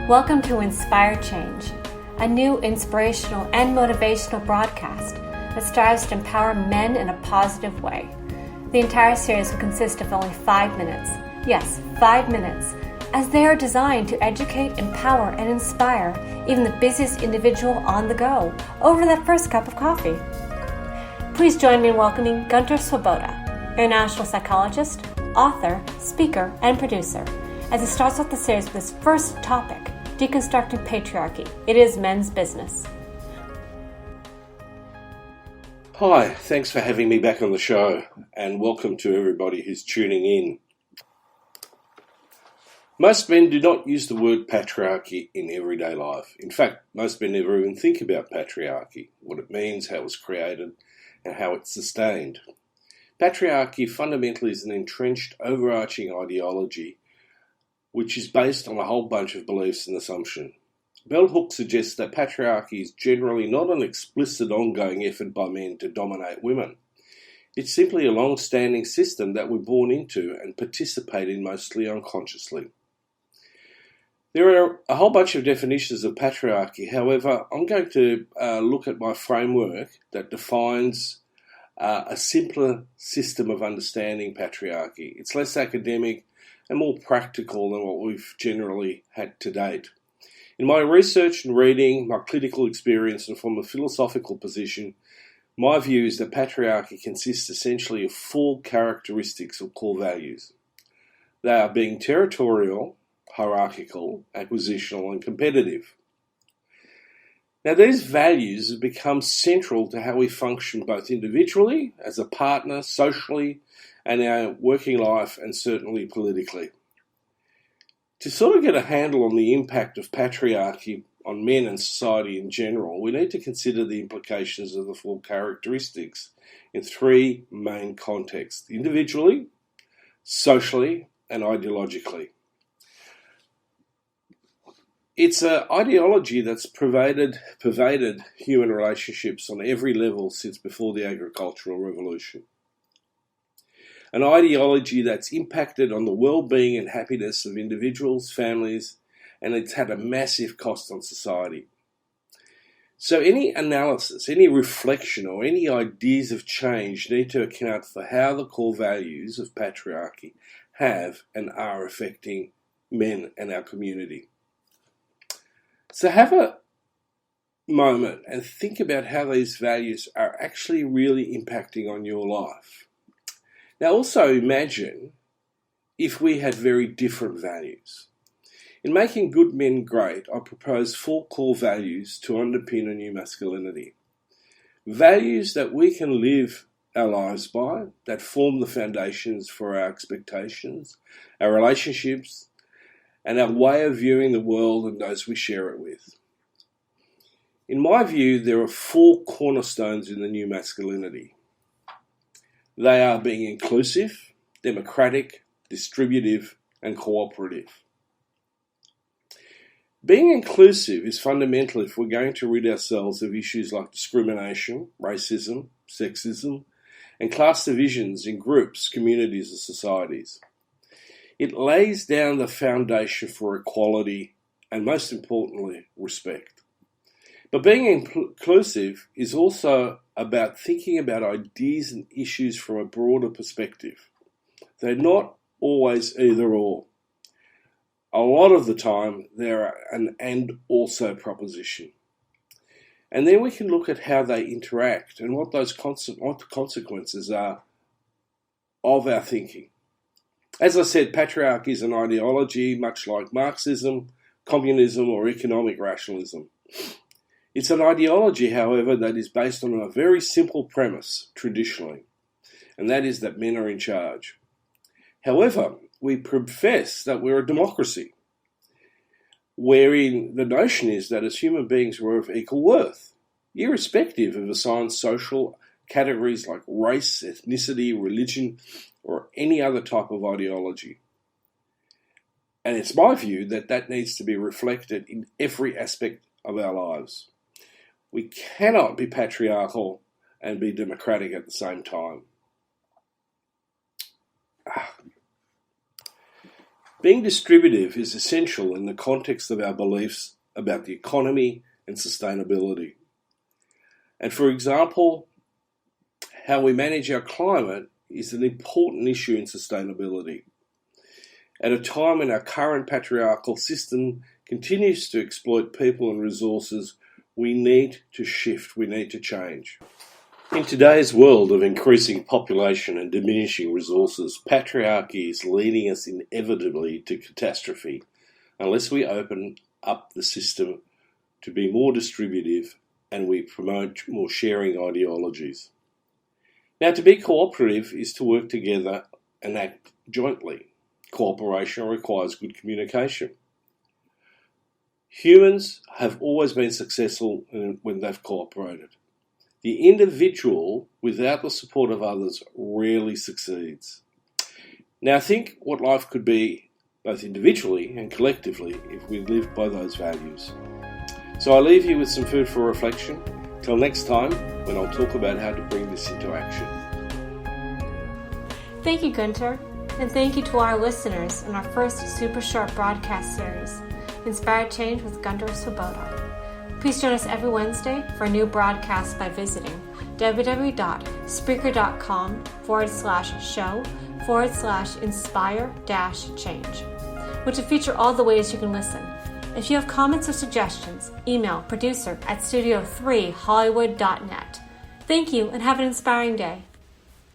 Welcome to Inspire Change, a new inspirational and motivational broadcast that strives to empower men in a positive way. The entire series will consist of only 5 minutes. Yes, 5 minutes, as they are designed to educate, empower, and inspire even the busiest individual on the go over that first cup of coffee. Please join me in welcoming Gunter Swoboda, international psychologist, author, speaker, and producer, as he starts off the series with his first topic, Deconstructing Patriarchy. It is men's business. Hi, thanks for having me back on the show, and welcome to everybody who's tuning in. Most men do not use the word patriarchy in everyday life. In fact, most men never even think about patriarchy, what it means, how it was created, and how it's sustained. Patriarchy fundamentally is an entrenched, overarching ideology which is based on a whole bunch of beliefs and assumptions. Bell Hooks suggests that patriarchy is generally not an explicit ongoing effort by men to dominate women. It's simply a long-standing system that we're born into and participate in mostly unconsciously. There are a whole bunch of definitions of patriarchy. However, I'm going to look at my framework that defines a simpler system of understanding patriarchy. It's less academic and more practical than what we've generally had to date. In my research and reading, my clinical experience, and from a philosophical position, my view is that patriarchy consists essentially of 4 characteristics or core values. They are being territorial, hierarchical, acquisitional, and competitive. Now, these values have become central to how we function both individually, as a partner, socially, and our working life, and certainly politically. To sort of get a handle on the impact of patriarchy on men and society in general, we need to consider the implications of the 4 characteristics in 3 main contexts: individually, socially, and ideologically. It's an ideology that's pervaded human relationships on every level since before the agricultural revolution. An ideology that's impacted on the well-being and happiness of individuals, families, and it's had a massive cost on society. So any analysis, any reflection, or any ideas of change need to account for how the core values of patriarchy have and are affecting men and our community. So have a moment and think about how these values are actually really impacting on your life. Now also imagine if we had very different values. In Making Good Men Great, I propose 4 core values to underpin a new masculinity. Values that we can live our lives by, that form the foundations for our expectations, our relationships, and our way of viewing the world and those we share it with. In my view, there are 4 cornerstones in the new masculinity. They are being inclusive, democratic, distributive, and cooperative. Being inclusive is fundamental if we're going to rid ourselves of issues like discrimination, racism, sexism, and class divisions in groups, communities, and societies. It lays down the foundation for equality and, most importantly, respect. But being inclusive is also about thinking about ideas and issues from a broader perspective. They're not always either or. A lot of the time, they're an and also proposition. And then we can look at how they interact and what the consequences are of our thinking. As I said, patriarchy is an ideology much like Marxism, communism, or economic rationalism. It's an ideology, however, that is based on a very simple premise, traditionally, and that is that men are in charge. However, we profess that we're a democracy, wherein the notion is that as human beings we're of equal worth, irrespective of assigned social categories like race, ethnicity, religion, or any other type of ideology. And it's my view that that needs to be reflected in every aspect of our lives. We cannot be patriarchal and be democratic at the same time. Being distributive is essential in the context of our beliefs about the economy and sustainability. And for example, how we manage our climate is an important issue in sustainability. At a time when our current patriarchal system continues to exploit people and resources, we need to shift, we need to change. In today's world of increasing population and diminishing resources, patriarchy is leading us inevitably to catastrophe unless we open up the system to be more distributive and we promote more sharing ideologies. Now, to be cooperative is to work together and act jointly. Cooperation requires good communication. Humans have always been successful when they've cooperated. The individual, without the support of others, rarely succeeds. Now, think what life could be, both individually and collectively, if we lived by those values. So I leave you with some food for reflection. Till next time, when I'll talk about how to bring this into action. Thank you, Gunter, and thank you to our listeners in our first super short broadcast series, Inspired Change with Gunter Swoboda. Please join us every Wednesday for a new broadcast by visiting www.spreaker.com/show/inspire-change, which will feature all the ways you can listen. If you have comments or suggestions, email producer@studio3hollywood.net. Thank you and have an inspiring day.